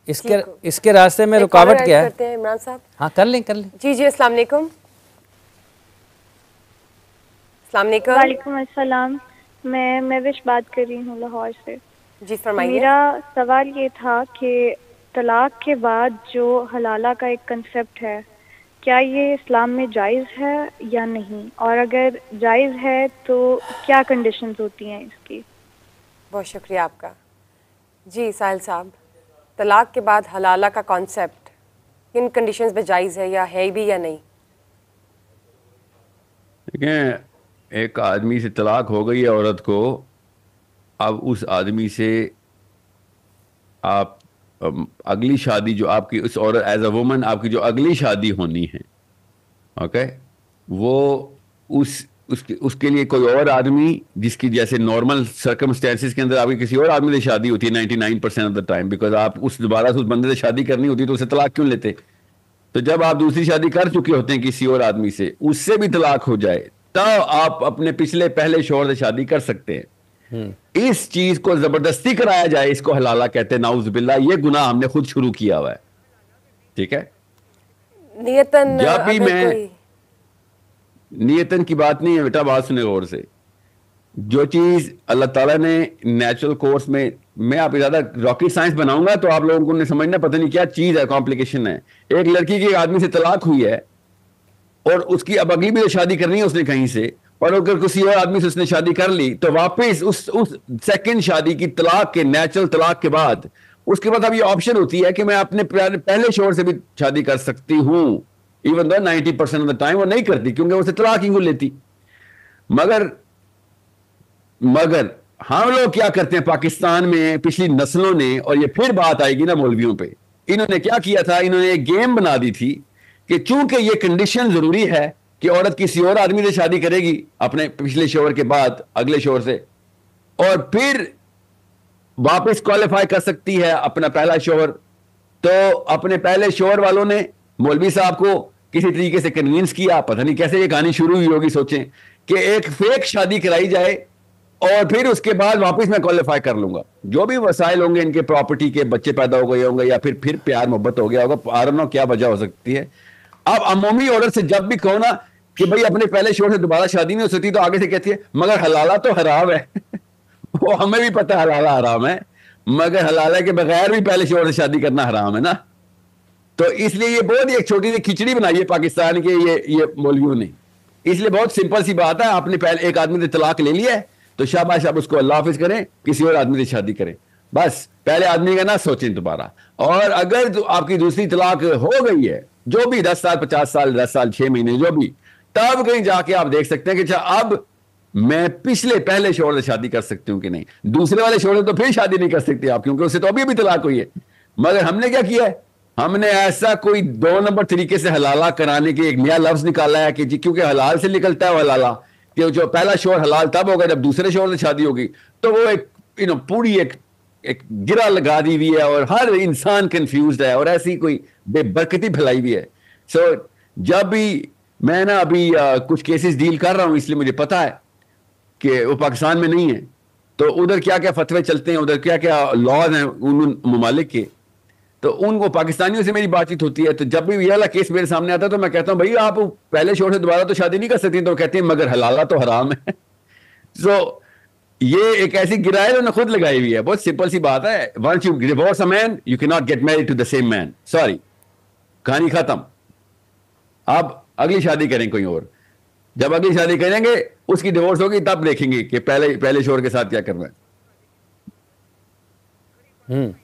इसके इसके रास्ते में रुकावट क्या है? करते हैं इमरान साहब। हाँ कर लें जी जी, अस्सलाम वालेकुम। वालेकुम अस्सलाम। मैं विश बात कर रही हूँ लाहौर से। जी फरमाइए। मेरा सवाल ये था कि तलाक के बाद जो हलाला का एक कंसेप्ट है, क्या ये इस्लाम में जायज़ है या नहीं, और अगर जायज़ है तो क्या कंडीशंस होती हैं इसकी? बहुत शुक्रिया आपका। जी साहिल साहब, तलाक के बाद हलाला का कॉन्सेप्ट किन कंडीशंस में जायज़ है या है भी या नहीं? देखें, एक आदमी से तलाक हो गई है औरत को, अब उस आदमी से आप अगली शादी जो आपकी उस औरत एज अ वुमन आपकी जो अगली शादी होनी है, ओके, वो उसके लिए कोई और आदमी जिसकी जैसे नॉर्मल सर्कमस्टेंसेस के अंदर आपकी किसी और आदमी से शादी होती है 99% ऑफ द टाइम, बिकॉज आप दोबारा से उस बंदे से शादी करनी होती है तो उसे तलाक क्यों लेते? तो जब आप दूसरी शादी कर चुके होते हैं किसी और आदमी से, उससे भी तलाक हो जाए, तब आप अपने पहले शौहर से शादी कर सकते हैं। इस चीज को जबरदस्ती कराया जाए, इसको हलाला कहते हैं। नाउजुबिल्लाह, ये गुनाह हमने खुद शुरू किया हुआ है। ठीक है, नियतन जब भी मैं नियतन की बात नहीं है बेटा, बात सुने गौर से। जो चीज अल्लाह ताला ने नेचुरल कोर्स में, मैं आप ज्यादा रॉकेट साइंस बनाऊंगा तो आप लोगों को नहीं समझना, पता नहीं क्या चीज है, कॉम्प्लिकेशन है। एक लड़की की आदमी से तलाक हुई है और उसकी अब अगली भी तो शादी करनी है उसने कहीं से, और अगर किसी और आदमी से उसने शादी कर ली तो वापस उस सेकंड शादी की तलाक के, नेचुरल तलाक के बाद, उसके बाद अब ये ऑप्शन होती है कि मैं अपने पहले शौहर से भी शादी कर सकती हूं, even though 90% of the time वो नहीं करती क्योंकि उसे तलाक ही लेती। मगर हम लोग क्या करते हैं पाकिस्तान में पिछली नस्लों ने, और ये फिर बात आएगी ना मौलवियों पे, इन्होंने क्या किया था, इन्होंने एक गेम बना दी थी कि चूंकि ये कंडीशन जरूरी है कि औरत किसी और आदमी से शादी करेगी अपने पिछले शौहर के बाद अगले शौहर से, और फिर वापस क्वालिफाई कर सकती है अपना पहला शौहर। तो अपने पहले शौहर वालों ने मौलवी साहब को किसी तरीके से कन्विंस किया, पता नहीं कैसे ये कहानी शुरू हुई होगी, सोचें कि एक फेक शादी कराई जाए और फिर उसके बाद वापस मैं क्वालिफाई कर लूंगा। जो भी वसाइल होंगे इनके, प्रॉपर्टी के, बच्चे पैदा हो गए होंगे या फिर प्यार मोहब्बत हो गया होगा, आई डोंट नो क्या वजह हो सकती है। अब अमूमी औरत से जब भी कहो ना कि भाई अपने पहले शौहर से दोबारा शादी नहीं हो सकती, तो आगे से कहती है मगर हलाला तो हराम है। वो हमें भी पता है हलाला हराम है, मगर हलाला के बगैर भी पहले शौहर से शादी करना हराम है ना। तो इसलिए ये बहुत ही एक छोटी सी खिचड़ी बनाई है पाकिस्तान के ये मौलवियों ने। इसलिए बहुत सिंपल सी बात है, आपने पहले एक आदमी से तलाक ले लिया है तो शाबाश, आप उसको अल्लाह हाफिज करें, किसी और आदमी से शादी करें, बस पहले आदमी का ना सोचें दोबारा। और अगर तो आपकी दूसरी तलाक हो गई है, जो भी 10 साल 50 साल 10 साल 6 महीने जो भी, तब कहीं जाके आप देख सकते हैं कि अच्छा अब मैं पहले शौहर से शादी कर सकती हूँ कि नहीं। दूसरे वाले शौहर से तो फिर शादी नहीं कर सकती आप, क्योंकि उससे तो अभी तलाक हुई है। मगर हमने क्या किया है, हमने ऐसा कोई 2 नंबर तरीके से हलाला कराने के एक नया लफ्ज निकाला है कि जी, क्योंकि हलाल से निकलता है हलाला, कि जो पहला शौहर हलाल तब होगा जब दूसरे शौहर से शादी होगी। तो वो एक पूरी एक गिरा लगा दी हुई है और हर इंसान कंफ्यूज्ड है और ऐसी कोई बेबरकती फैलाई हुई है। सो जब भी मैं ना अभी कुछ केसेस डील कर रहा हूं, इसलिए मुझे पता है कि वो पाकिस्तान में नहीं है, तो उधर क्या क्या फतवे चलते हैं, उधर क्या क्या लॉज हैं उन ममालिक के, तो उनको पाकिस्तानियों से मेरी बातचीत होती है। तो जब भी ये वाला केस मेरे सामने आता है तो मैं कहता हूं भाई आप पहले शौहर से दोबारा तो शादी नहीं कर सकती, तो कहते हैं मगर हलाला तो हराम है। सो ये एक ऐसी गिराए उन्होंने खुद लगाई हुई है। बहुत सिंपल सी बात है, once you divorce a man you can not get married to the same man, sorry, कहानी खत्म। आप अगली शादी करें कोई और, जब अगली शादी करेंगे उसकी डिवोर्स होगी तब देखेंगे कि पहले शौहर के साथ क्या करना है।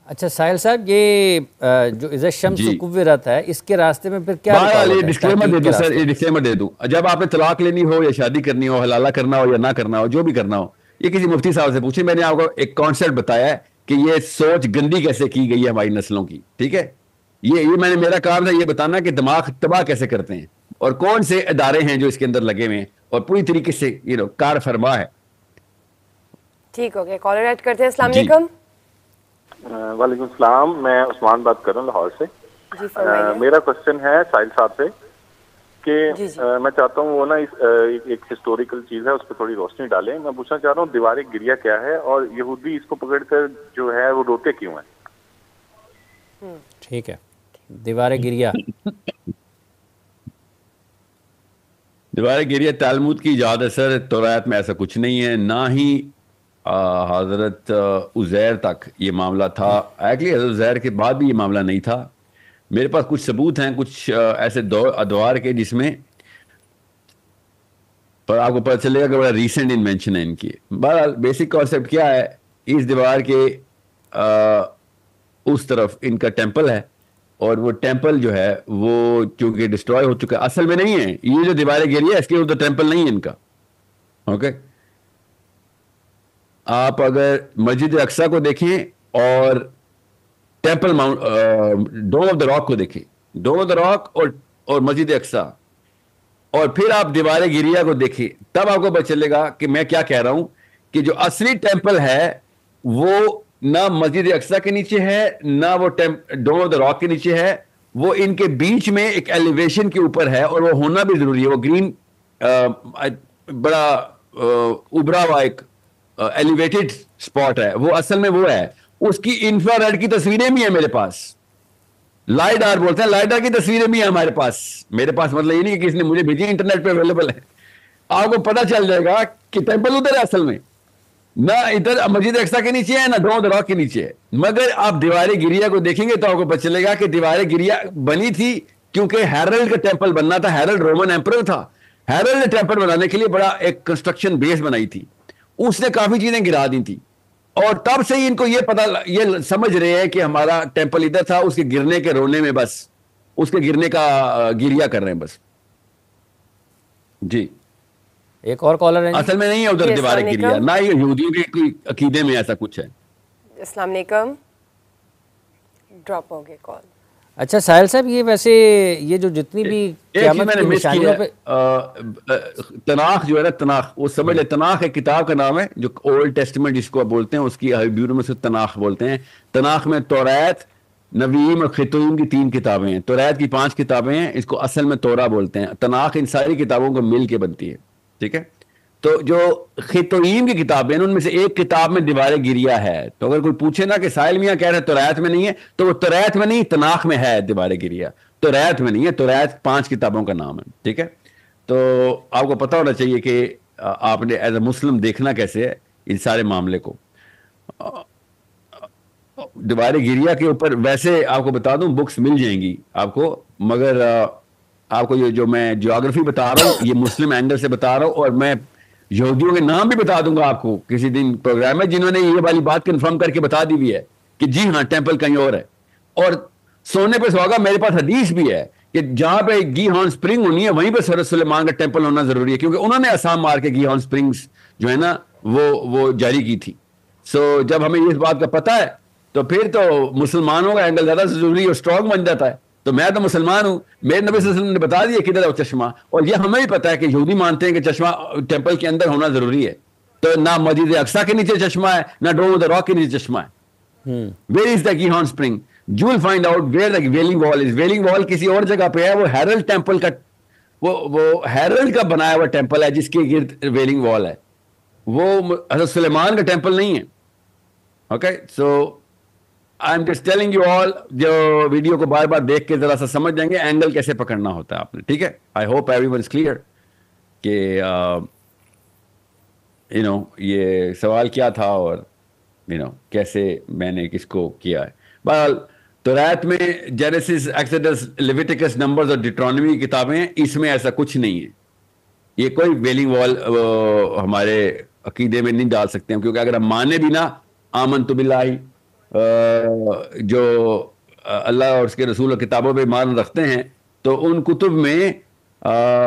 अच्छा साहिल साहब, ये जो इज़्ज़त शम्स कुव्विरत है, इसके रास्ते में फिर क्या डिस्क्लेमर दे दूं सर, ये डिस्क्लेमर दे दूं, जब आपने तलाक लेनी हो या शादी करनी हो, हलाला करना हो या ना करना हो, जो भी करना हो, ये किसी मुफ्ती साहब से पूछे। मैंने आपको एक कॉन्सेप्ट बताया है कि ये सोच गंदी कैसे की गई है हमारी नस्लों की। ठीक है, ये मेरा काम था ये बताना कि दिमाग तबाह कैसे करते हैं और कौन से इदारे हैं जो इसके अंदर लगे हुए हैं और पूरी तरीके से कार फरमा है। ठीक हो गया, कॉलर ऐड करते हैं। अस्सलाम वालेकुम। वालेकुम सलाम, मैं उस्मान बात कर रहा हूँ लाहौर से। जी फरमाइए। मेरा क्वेश्चन है साहिल साहब से कि मैं चाहता हूँ वो ना एक हिस्टोरिकल चीज है, उस पर थोड़ी रोशनी डालें। मैं पूछना चाह रहा हूँ दीवार गिरिया क्या है और यहूदी इसको पकड़कर जो है वो रोते क्यों हैं? ठीक है, दीवार गिरिया। दीवार गिरिया तालमुद की इजाद है सर, तौरात में ऐसा कुछ नहीं है, ना ही हजरत उज़ैर तक ये मामला था। एक्चुअली हजरत उज़ैर के बाद भी ये मामला नहीं था। मेरे पास कुछ सबूत हैं, कुछ ऐसे अदवार के जिसमें पर आपको पता चलेगा कि बड़ा रीसेंट इन्वेंशन है इनकी। बहरहाल बेसिक कॉन्सेप्ट क्या है, इस दीवार के उस तरफ इनका टेंपल है और वो टेंपल जो है वो चूंकि डिस्ट्रॉय हो चुका है, असल में नहीं है ये जो दीवारें गिरी है इसके ऊपर तो टेंपल नहीं है इनका। ओके, आप अगर मस्जिद अक्सा को देखें और Temple Mount Dome of the Rock को देखें, डोम ऑफ द रॉक और मस्जिद अक्सा, और फिर आप दीवार गिरिया को देखें, तब आपको पता चलेगा कि मैं क्या कह रहा हूं कि जो असली टेंपल है वो ना मस्जिद अक्सा के नीचे है, ना वो डोम ऑफ द रॉक के नीचे है, वो इनके बीच में एक एलिवेशन के ऊपर है और वो होना भी जरूरी है। वो ग्रीन बड़ा उभरा हुआ एक एलिवेटेड स्पॉट है, वो असल में वो है। उसकी इंफ्रारेड की तस्वीरें भी है मेरे पास, लाइडार बोलते हैं, लाइडार की तस्वीरें भी है हमारे पास। मेरे पास मतलब ये नहीं कि किसी ने मुझे भेजी, इंटरनेट पे अवेलेबल है, आपको पता चल जाएगा कि टेंपल उधर है असल में, ना इधर मस्जिद अक्सा के नीचे है ना डोम ऑफ द रॉक के नीचे है। मगर आप दीवार गिरिया को देखेंगे तो आपको पता चलेगा कि दीवार गिरिया बनी थी क्योंकि हेरल्ड का टेंपल बनना था। हेरल्ड रोमन एम्परर था, हेरल्ड ने टेंपल बनाने के लिए बड़ा एक कंस्ट्रक्शन बेस बनाई थी, उसने काफी चीजें गिरा दी थी और तब से ही इनको ये समझ रहे हैं कि हमारा टेंपल इधर था, उसके गिरने के रोने में बस उसके गिरने का गिरिया कर रहे हैं बस। जी, एक और कॉलर है। असल में नहीं है उधर दीवार गिरिया, ना ही यहूदियों के कोई अकीदे में ऐसा कुछ है। अस्सलाम वालेकुम, ड्रॉप हो गए कॉल। अच्छा साहिल साहब, ये वैसे ये जो जितनी भी क़यामत की निशानियों पे तनाख जो है ना, तनाख वो समझ ले, तनाख एक किताब का नाम है जो ओल्ड टेस्टामेंट जिसको आप बोलते हैं, उसकी ब्यूरो में से तनाख बोलते हैं। तनाख में तौरात, नवीम और खितूम की 3 किताबें हैं, तौरात की 5 किताबें हैं, इसको असल में तौरा बोलते हैं। तनाख इन सारी किताबों को मिल के बनती है, ठीक है। तो जो खितूम की किताबें हैं उनमें से एक किताब में दीवार गिरिया है, तो अगर कोई पूछे ना कि साहिल मियां कह रहे हैं तौरात में नहीं है, तो वो तौरात में नहीं, तनाख में है दीवार गिरिया, तौरात में नहीं है। तौरात 5 किताबों का नाम है, ठीक है। तो आपको पता होना चाहिए कि आपने एज ए मुस्लिम देखना कैसे है इन सारे मामले को। दीवार गिरिया के ऊपर वैसे आपको बता दूं बुक्स मिल जाएंगी आपको, मगर आपको ये जो मैं ज्योग्राफी बता रहा हूँ ये मुस्लिम एंगल से बता रहा हूँ, और मैं यहूदियों के नाम भी बता दूंगा आपको किसी दिन प्रोग्राम में, जिन्होंने ये वाली बात कंफर्म करके बता दी हुई है कि जी हाँ टेंपल कहीं और है। और सोने पे सुहागा, मेरे पास हदीस भी है कि जहां पे गीहॉर्न स्प्रिंग होनी है वहीं पे हज़रत सुलेमान का टेंपल होना जरूरी है, क्योंकि उन्होंने असाम मार के गीहॉर्न स्प्रिंग्स जो है ना वो जारी की थी। सो जब हमें इस बात का पता है तो फिर तो मुसलमानों का एंगल ज्यादा जरूरी और स्ट्रॉन्ग बन जाता है। तो मैं तो मुसलमान हूं, मेरे नबी सल्लल्लाहु अलैहि वसल्लम ने बता दिया किधर है वो चश्मा, और ये हमें भी पता है कि यहूदी मानते हैं कि चश्मा टेंपल के अंदर होना जरूरी है। तो ना मस्जिद अक्सा के नीचे चश्मा है, ना डोम ऑफ द रॉक के नीचे चश्मा है। वेयर इज द गीहॉर्न Spring? You will find out where the Wailing Wall is. Wailing Wall किसी और जगह पे है, वो हेरल्ड टेंपल का वो हेरल्ड का बनाया हुआ टेंपल है जिसके गिर्द वेलिंग वॉल है, वो हज़रत सुलेमान का टेंपल नहीं है। Okay, so I am just telling you all, जो वीडियो को बार बार देख के जरा सा समझ जाएंगे एंगल कैसे पकड़ना होता है आपने, ठीक है। I hope everyone is clear कि यू नो ये सवाल क्या था और यू नो कैसे मैंने किसको किया है। बहरहाल तौरात में जेनेसिस, एक्सोडस, लेविटिकस, नंबर्स और डिट्रोनॉमी की किताबें हैं, इसमें ऐसा कुछ नहीं है। ये कोई वेलिंग वॉल हमारे अकीदे में नहीं डाल सकते हम, क्योंकि अगर हम माने भी ना आमनतु बिल्लाहि, जो अल्लाह और उसके रसूल और किताबों पे ईमान रखते हैं, तो उन कुतुब में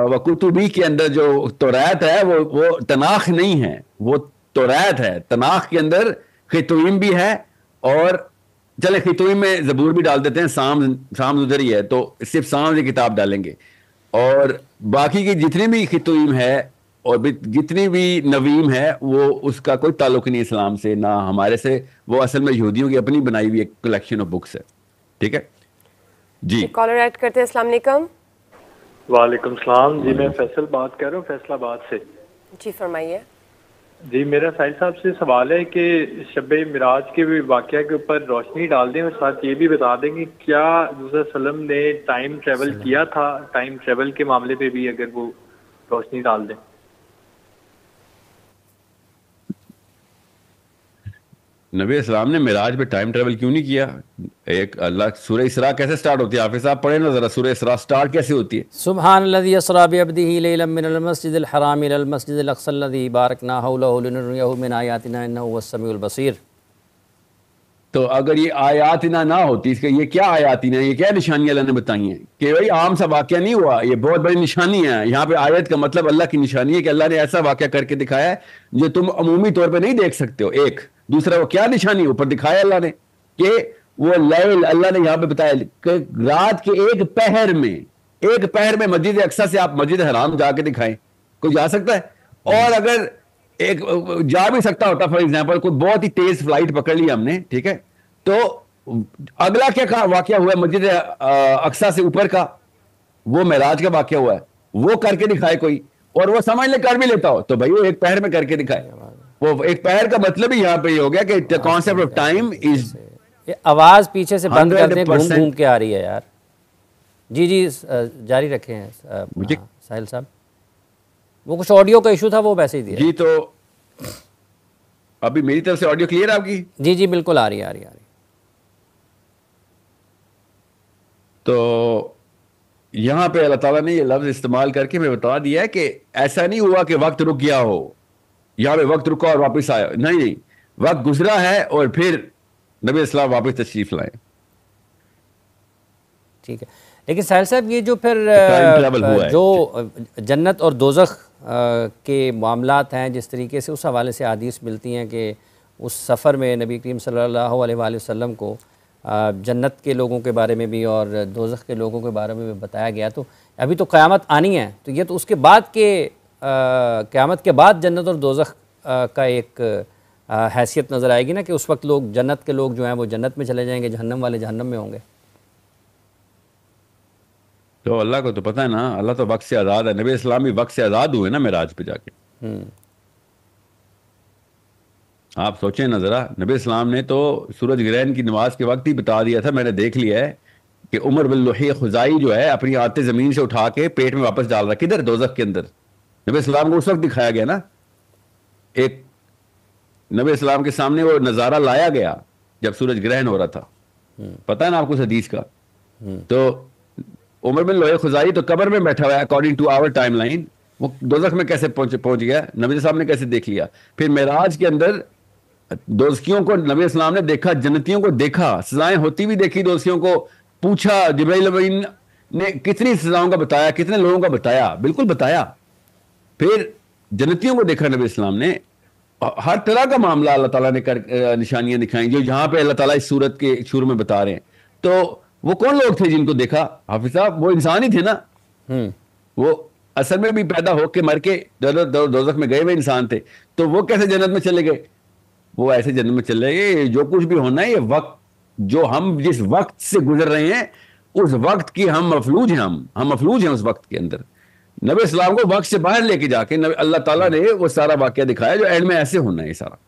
व कुतुबी के अंदर जो तौरात है वो तनाख नहीं है, वो तौरात है। तनाख के अंदर खितूम भी है, और चले खितूम में ज़बूर भी डाल देते हैं, साम उधर ही है, तो सिर्फ साम की किताब डालेंगे, और बाकी की जितनी भी खितूम है और जितनी भी नवीम है वो उसका कोई ताल्लुक नहीं इस्लाम से ना हमारे से, वो असल में यहूदियों की अपनी बनाई हुई एक कलेक्शन ऑफ बुक्स है, ठीक है जी। कॉलर ऐड करते हैं। अस्सलाम वालेकुम। वालेकुम सलाम जी, मैं फैसल बात कर रहा हूँ फैसलाबाद से। जी फरमाइए। जी मेरा साहिल साहब से सवाल है कि शब मिराज के वाक़या के ऊपर रोशनी डाल दें और साथ ये भी बता दें कि क्या रसूल सल्लम ने टाइम ट्रेवल किया था, टाइम ट्रेवल के मामले पे भी अगर वो रोशनी डाल दें। नबी इस्लाम ने मिराज पे टाइम ट्रेवल क्यों नहीं किया? एक अल्लाह, सूरह इसरा कैसे स्टार्ट होती है? हाफिज साहब पढ़े ना जरा, सूरह इसरा स्टार्ट कैसे होती है? सुब्हानल्लज़ी अस्रा बिअब्दिही लैलन मिनल मस्जिदिल हराम इलल मस्जिदिल अक़सल्लज़ी बारकना हौलहु लिनुरियहु मिन आयातिना इन्नहु हुवस-समीउल बसीर। तो अगर ये आयातिना ना होती, इसका ये क्या आयातिना, ये क्या निशानियां अल्लाह ने बताई हैं कि भाई आम सा वाकया नहीं हुआ, ये बहुत बड़ी निशानी है। यहाँ पे आयत का मतलब अल्लाह की निशानी है कि अल्लाह ने ऐसा वाकया करके दिखाया है जो तुम अमूमी तौर पे नहीं देख सकते हो। एक दूसरा, वो क्या निशानी ऊपर दिखाया अल्लाह ने कि वो लैल, अल्लाह ने यहाँ पे बताया कि रात के एक पहर में मस्जिद अक्सा से आप मस्जिद हराम जाके दिखाएं, कोई जा सकता है? और अगर एक जा भी सकता होता, फॉर एग्जाम्पल कोई बहुत ही तेज फ्लाइट पकड़ ली हमने, ठीक है, तो अगला क्या वाकया हुआ मस्जिद अक्सा से ऊपर का, वो मेराज का वाकया हुआ है, वो करके दिखाए कोई, और वो समझ ले कर भी लेता हो, तो भाई वो एक पहर में करके दिखाए। वो एक पहर का मतलब ही यहाँ पे ये हो गया कि the concept of time is. ये आवाज पीछे से बंद कर दें, घूम घूम के आ रही है यार। जी जी जारी रखें मुझे साहिल साहब, वो कुछ ऑडियो का इशू था, वो वैसे ही दिया जी। तो अभी मेरी तरफ से ऑडियो क्लियर है आपकी? जी जी बिल्कुल आ रही है, आ रही है। तो यहां पे अल्लाह ताला ने ये लफ्ज इस्तेमाल करके मैं बता दिया है कि ऐसा नहीं हुआ कि वक्त रुक गया हो, यहां पे वक्त रुका और वापस आया, नहीं, वक्त गुजरा है और फिर नबी इस्लाम वापस तशरीफ लाए। ठीक है, लेकिन साहिल साहब ये जो फिर जो जन्नत और दोज़ख के मामलात हैं, जिस तरीके से उस हवाले से हदीस मिलती हैं कि उस सफ़र में नबी करीम सल्लल्लाहु अलैहि वसल्लम को जन्नत के लोगों के बारे में भी और दोज़ख के लोगों के बारे में भी बताया गया, तो अभी तो क़यामत आनी है, तो ये तो उसके बाद के क़यामत के बाद जन्नत और दोज़ख का एक हैसियत नज़र आएगी ना, कि उस वक्त लोग, जन्नत के लोग जो हैं वो जन्नत में चले जाएंगे, जहन्नम वाले जहन्नम में होंगे। तो अल्लाह को तो पता है ना, अल्लाह तो वक्त से आज़ाद है। नबी इस्लाम भी वक्त से आज़ाद हुए ना मेराज पे जाके। आप सोचें ना ज़रा, नबी इस्लाम ने तो सूरज ग्रहण की नमाज के वक्त ही बता दिया था, मैंने देख लिया है कि उमर बिन लुही खुजाई जो है अपनी आते ज़मीन से उठा के पेट में वापस डाल रहा, किधर? दोज़ख के अंदर। नबी इस्लाम को उस वक्त दिखाया गया ना, एक नबी इस्लाम के सामने वो नज़ारा लाया गया जब सूरज ग्रहण हो रहा था, पता है ना आपको हदीस का। तो उमर बिन लुही खुजाई तो कब्र में बैठा हुआ है according to our time line, वो दोज़ख में कैसे पहुंच गया? नबी साहब ने कैसे देख लिया? फिर मेराज के अंदर दोज़खियों को नबी इस्लाम ने देखा, जन्नतियों को देखा, सजाएं होती भी देखी दोज़खियों को। पूछा जिब्राइल अमीन ने कितनी सजाओं का बताया, कितने लोगों का बताया, बिल्कुल बताया। फिर जन्नतियों को देखा नबी इस्लाम ने, हर तरह का मामला अल्लाह ताला ने निशानियां दिखाई जो यहाँ पे अल्लाह ताला इस सूरत के शुरू में बता रहे हैं। तो वो कौन लोग थे जिनको देखा हाफिज साहब? वो इंसान ही थे ना। वो असल में भी पैदा होके मर के दोज़ख में गए हुए इंसान थे, तो वो कैसे जन्नत में चले गए? वो ऐसे जन्नत में चले गए। जो कुछ भी होना है, ये वक्त, जो हम जिस वक्त से गुजर रहे हैं उस वक्त की हम मफलूज हैं, हम मफलूज हैं उस वक्त के अंदर। नबी इस्लाम को वक्त से बाहर लेके जाके अल्लाह ताला ने वो सारा वाकया दिखाया जो एंड में ऐसे होना है ये सारा।